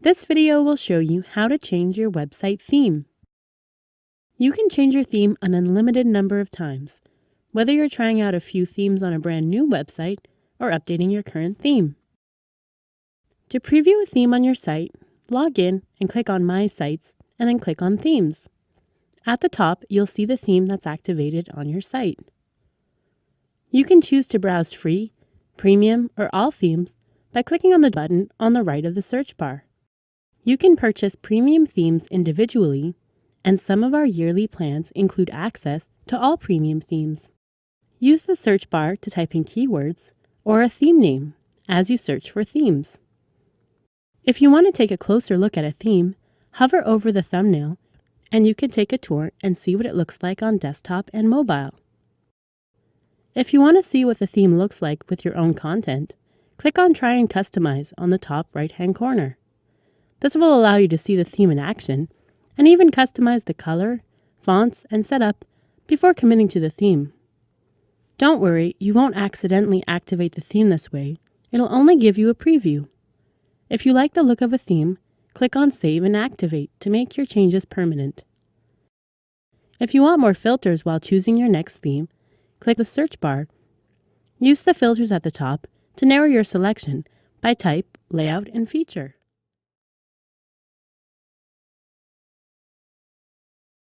This video will show you how to change your website theme. You can change your theme an unlimited number of times, whether you're trying out a few themes on a brand new website or updating your current theme. To preview a theme on your site, log in and click on My Sites and then click on Themes. At the top, you'll see the theme that's activated on your site. You can choose to browse free, premium, or all themes by clicking on the button on the right of the search bar. You can purchase premium themes individually, and some of our yearly plans include access to all premium themes. Use the search bar to type in keywords or a theme name as you search for themes. If you want to take a closer look at a theme, hover over the thumbnail and you can take a tour and see what it looks like on desktop and mobile. If you want to see what the theme looks like with your own content, click on Try and Customize on the top right-hand corner. This will allow you to see the theme in action and even customize the color, fonts, and setup before committing to the theme. Don't worry, you won't accidentally activate the theme this way. It'll only give you a preview. If you like the look of a theme, click on Save and Activate to make your changes permanent. If you want more filters while choosing your next theme, click the search bar. Use the filters at the top to narrow your selection by type, layout, and feature.